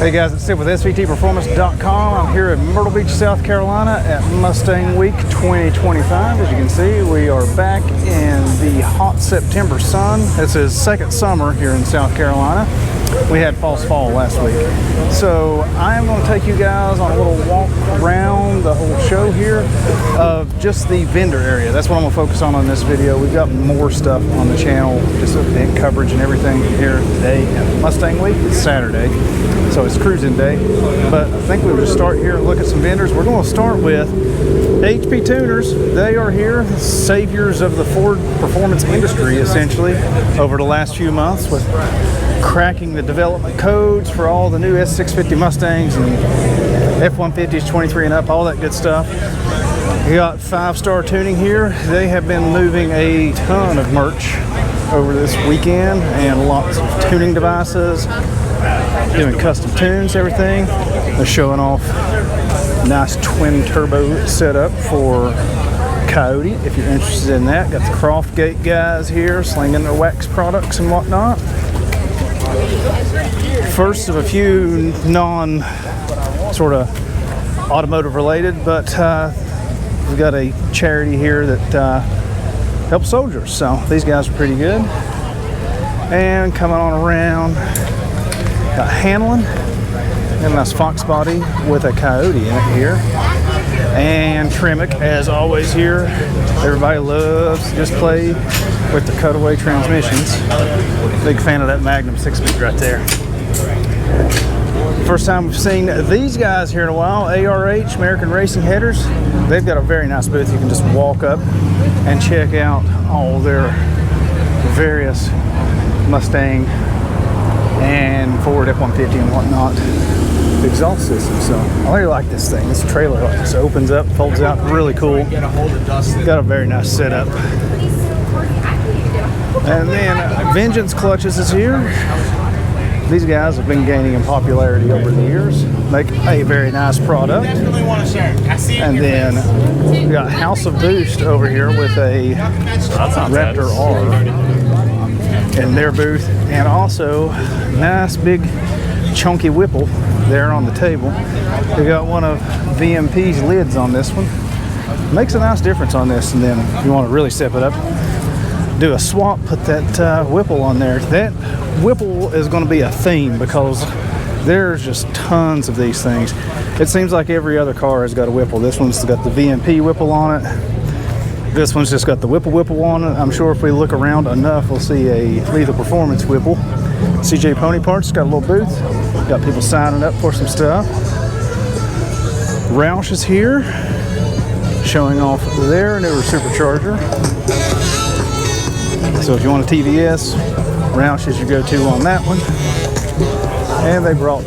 Hey guys, it's Sid with SVTPerformance.com. I'm here at Myrtle Beach, South Carolina at Mustang Week 2025. As you can see, we are back in the hot September sun. This is second summer here in South Carolina. We had false fall last week. So I am going to take you guys on a little walk around the whole show here of just the vendor area. That's what I'm going to focus on this video. We've got more stuff on the channel, just event coverage and everything here today at Mustang Week. It's Saturday, so it's cruising day. But I think we'll just start here and look at some vendors. We're going to start with HP Tuners. They are here, saviors of the Ford performance industry, essentially, over the last few months with cracking the development codes for all the new S650 Mustangs and F-150s 23 and up, all that good stuff. We got 5-star tuning here. They have been moving a ton of merch over this weekend and lots of tuning devices, doing custom tunes, everything. They're showing off nice twin turbo setup for Coyote if you're interested in that. Got the Croftgate guys here slinging their wax products and whatnot. First of a few non sort of automotive related, but we've got a charity here that helps soldiers, so these guys are pretty good. And coming on around, got Hanlon and a nice Fox body with a Coyote in it here, and Tremec as always here. Everybody loves to just play with the cutaway transmissions. Big fan of that Magnum 6-speed right there. First time we've seen these guys here in a while, ARH, American Racing Headers. They've got a very nice booth. You can just walk up and check out all their various Mustang and Ford F-150 and whatnot exhaust system. So I really like this thing. This trailer just opens up, folds out, really cool. Got a very nice setup. And then Vengeance Clutches is here. These guys have been gaining in popularity over the years. Make a very nice product. And then we got House of Boost over here with a Raptor R in their booth, and also nice big chunky Whipple there on the table. We got one of VMP's lids on this one. Makes a nice difference on this, and then if you want to really step it up, do a swap, put that Whipple on there. That Whipple is going to be a theme because there's just tons of these things. It seems like every other car has got a Whipple. This one's got the VMP Whipple on it. This one's just got the Whipple on it. I'm sure if we look around enough, we'll see a Lethal Performance Whipple. CJ Pony Parts got a little booth. Got people signing up for some stuff. Roush is here, showing off their newer supercharger. So if you want a TVS, Roush is your go-to on that one. And they brought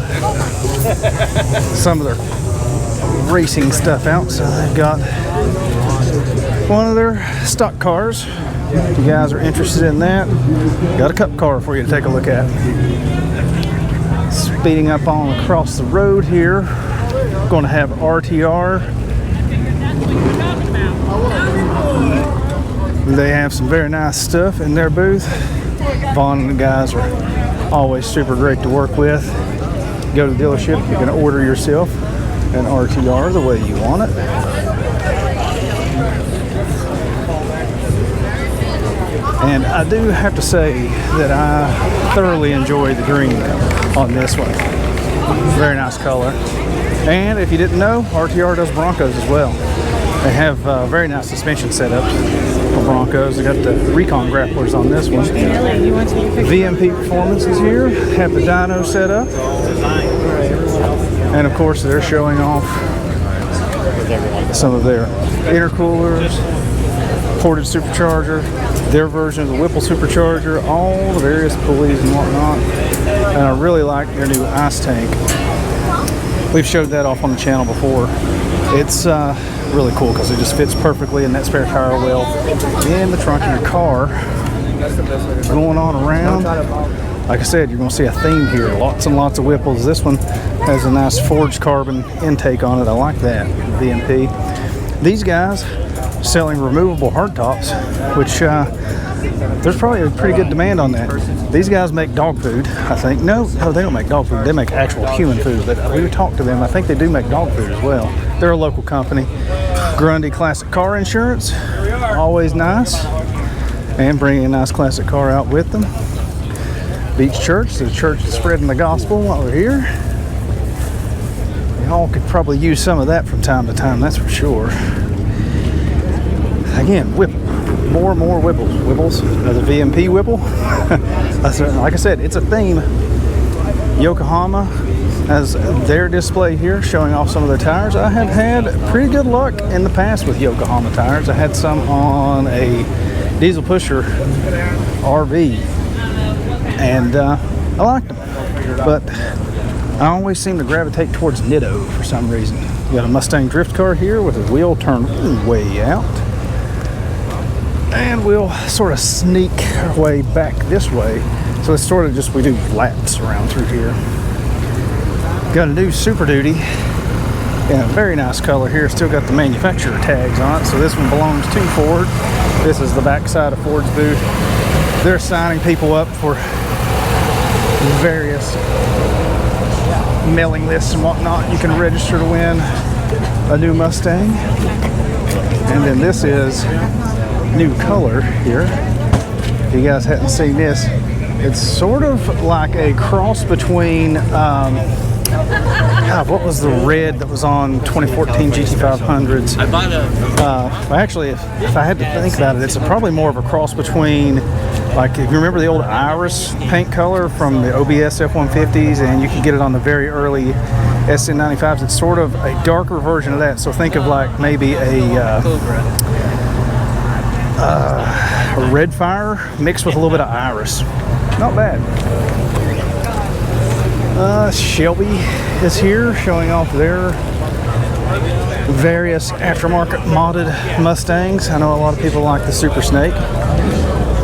some of their racing stuff out. So they've got one of their stock cars. If you guys are interested in that, got a cup car for you to take a look at. Speeding up on across the road here, we're going to have RTR. They have some very nice stuff in their booth. Vaughn and the guys are always super great to work with. Go to the dealership, you can order yourself an RTR the way you want it. And I do have to say that I thoroughly enjoy the green on this one. Very nice color. And if you didn't know, RTR does Broncos as well. They have very nice suspension setups for Broncos. They got the Recon grapplers on this one. VMP Performance is here. Have the dyno set up. And of course, they're showing off some of their intercoolers, ported supercharger, their version of the Whipple supercharger, all the various pulleys and whatnot. And I really like their new ice tank. We've showed that off on the channel before. It's really cool because it just fits perfectly in that spare tire well in the trunk of your car. Going on around, like I said, you're going to see a theme here. Lots and lots of Whipples. This one has a nice forged carbon intake on it. I like that, VMP. These guys selling removable hardtops, which there's probably a pretty good demand on that. These guys make dog food, I think. No, they don't make dog food. They make actual human food. But we talked to them. I think they do make dog food as well. They're a local company. Grundy Classic Car Insurance, always nice. And bringing a nice classic car out with them. Beach Church, the church that's spreading the gospel while we're here. Y'all could probably use some of that from time to time, that's for sure. Again, Whipple. More and more Whipples. Whipples, another VMP Whipple. Like I said, it's a theme. Yokohama has their display here showing off some of their tires. I have had pretty good luck in the past with Yokohama tires. I had some on a diesel pusher RV, and I liked them. But I always seem to gravitate towards Nitto for some reason. You got a Mustang drift car here with a wheel turned way out. And we'll sort of sneak our way back this way. So it's sort of just, we do laps around through here. Got a new Super Duty in a very nice color here. Still got the manufacturer tags on it. So this one belongs to Ford. This is the back side of Ford's booth. They're signing people up for various mailing lists and whatnot. You can register to win a new Mustang. And then this is new color here. If you guys hadn't seen this, it's sort of like a cross between God, what was the red that was on 2014 GT500s? I bought a actually, if I had to think about it, it's probably more of a cross between, like, if you remember the old Iris paint color from the OBS F-150s, and you can get it on the very early SN95s. It's sort of a darker version of that. So think of like maybe a red fire mixed with a little bit of Iris. Not bad. Shelby is here showing off their various aftermarket modded Mustangs. I know a lot of people like the Super Snake.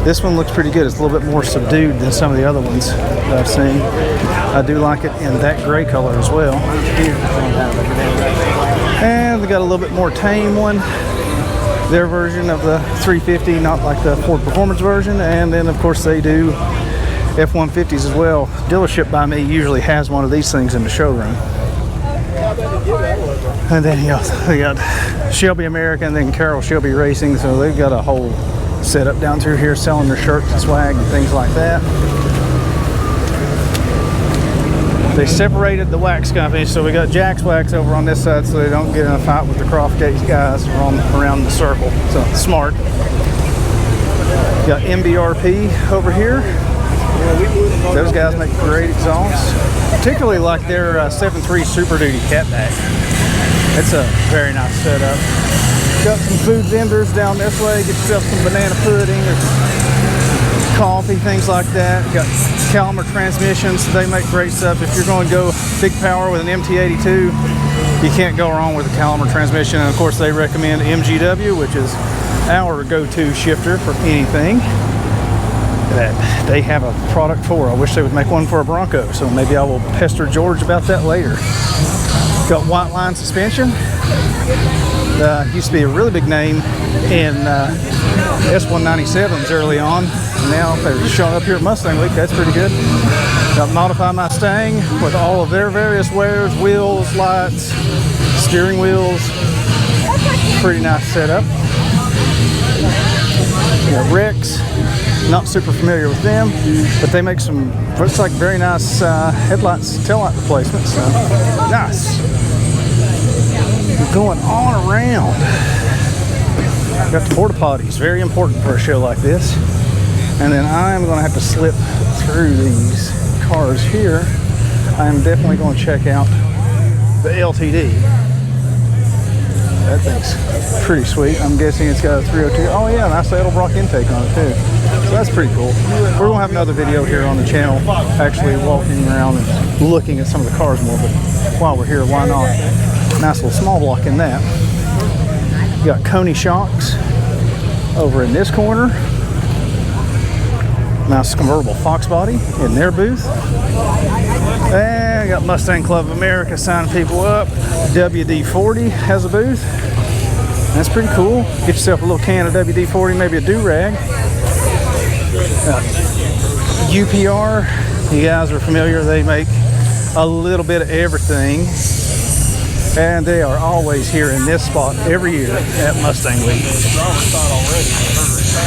This one looks pretty good. It's a little bit more subdued than some of the other ones that I've seen. I do like it in that gray color as well. And they got a little bit more tame one. Their version of the 350, not like the Ford Performance version. And then of course they do F-150s as well. Dealership by me usually has one of these things in the showroom. And then, you know, they got Shelby America and then Carroll Shelby Racing. So they've got a whole setup down through here selling their shirts and swag and things like that. They separated the wax companies, so we got Jack's Wax over on this side so they don't get in a fight with the Croftgate guys around the circle. So smart. Got MBRP over here. Those guys make great exhausts, particularly like their 7.3 Super Duty catback. It's a very nice setup. Got some food vendors down this way. Get yourself some banana pudding or coffee, things like that. Got Calamar transmissions. They make great stuff. If you're going to go big power with an MT82, you can't go wrong with a Calamar transmission. And of course, they recommend MGW, which is our go-to shifter for anything that they have a product for. I wish they would make one for a Bronco, so maybe I will pester George about that later. Got white line suspension. Used to be a really big name in S197s early on. Now they're showing up here at Mustang Week. That's pretty good. Got Modify Mustang with all of their various wares, wheels, lights, steering wheels. Pretty nice setup. Got Rex. Not super familiar with them, but they make some, looks like very nice headlights, taillight replacements. So nice. We're going on around. Got the porta potties, very important for a show like this. And then I'm going to have to slip through these cars here. I'm definitely going to check out the LTD. That thing's pretty sweet. I'm guessing it's got a 302. Oh yeah, nice Edelbrock intake on it too. So that's pretty cool. We're going to have another video here on the channel, actually walking around and looking at some of the cars more, but while we're here, why not? Nice little small block in that. You got Coney shocks over in this corner. Nice convertible Fox body in their booth. And got Mustang Club of America signing people up. WD-40 has a booth. That's pretty cool. Get yourself a little can of WD-40, maybe a do-rag. UPR, you guys are familiar, they make a little bit of everything, and they are always here in this spot every year at Mustang Week.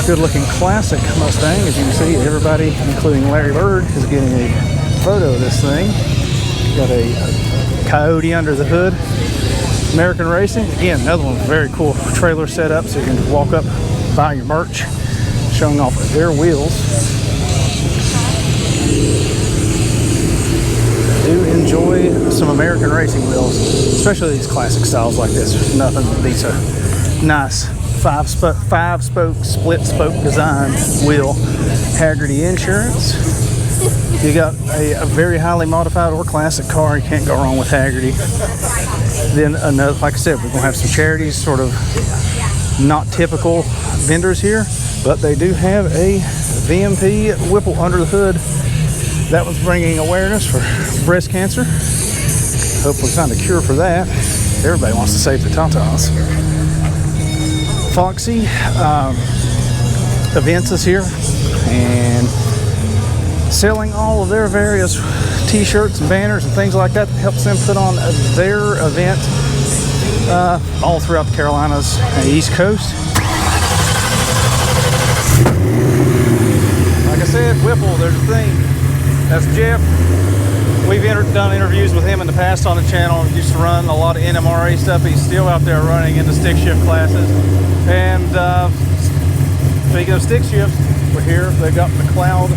Good looking classic Mustang. As you can see, everybody, including Larry Bird, is getting a photo of this thing. Got a Coyote under the hood. American Racing, again, another one very cool trailer setup, so you can walk up, buy your merch, showing off their wheels. Do enjoy some American racing wheels, especially these classic styles like this. There's nothing that beats a nice five-spoke, split-spoke design wheel. Haggerty Insurance. You got a very highly modified or classic car, you can't go wrong with Haggerty. Then another, like I said, we're gonna have some charities, sort of not typical vendors here, but they do have a VMP Whipple under the hood. That was bringing awareness for breast cancer. Hopefully find a cure for that. Everybody wants to save the tatas. Foxy Events is here and selling all of their various t-shirts and banners and things like that helps them put on their event all throughout the Carolinas and the East Coast. Like I said, Whipple, there's a thing. That's Jeff. We've done interviews with him in the past on the channel. He used to run a lot of NMRA stuff. He's still out there running in the stick shift classes. And speaking of stick shifts, we're here. They've got the Cloud,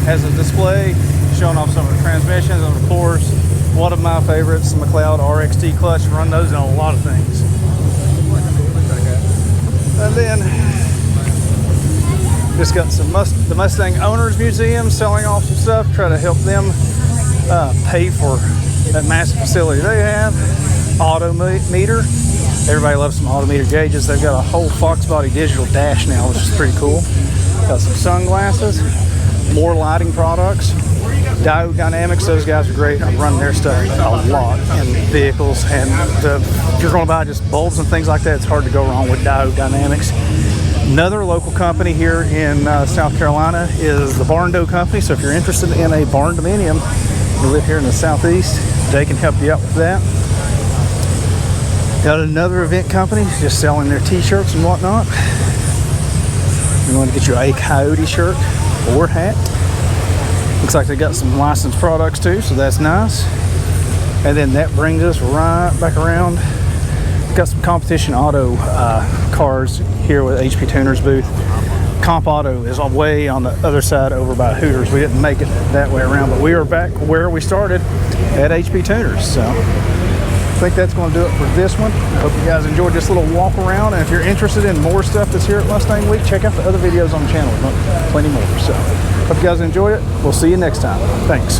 has a display showing off some of the transmissions, and of course, one of my favorites, the McLeod RXT clutch. Run those in a lot of things. And then just got some the Mustang Owners Museum selling off some stuff, try to help them pay for that massive facility they have. Autometer. Everybody loves some autometer gauges. They've got a whole Fox body digital dash now, which is pretty cool. Got some sunglasses, more lighting products. Diode Dynamics, those guys are great. I'm running their stuff a lot in vehicles, and if you're going to buy just bulbs and things like that, it's hard to go wrong with Diode Dynamics. Another local company here in South Carolina is the Barn Dough Company. So if you're interested in a barn dominium, you live here in the Southeast, they can help you out with that. Got another event company just selling their t-shirts and whatnot. You want to get you a Coyote shirt or hat. Looks like they got some licensed products too, so that's nice. And then that brings us right back around. Got some competition auto cars here with HP Tuner's booth. Comp Auto is way on the other side over by Hooters. We didn't make it that way around, but we are back where we started at HP Tuner's. So I think that's going to do it for this one. Hope you guys enjoyed this little walk around, and if you're interested in more stuff that's here at Mustang Week, check out the other videos on the channel. We've got plenty more. So hope you guys enjoyed it. We'll see you next time. Thanks.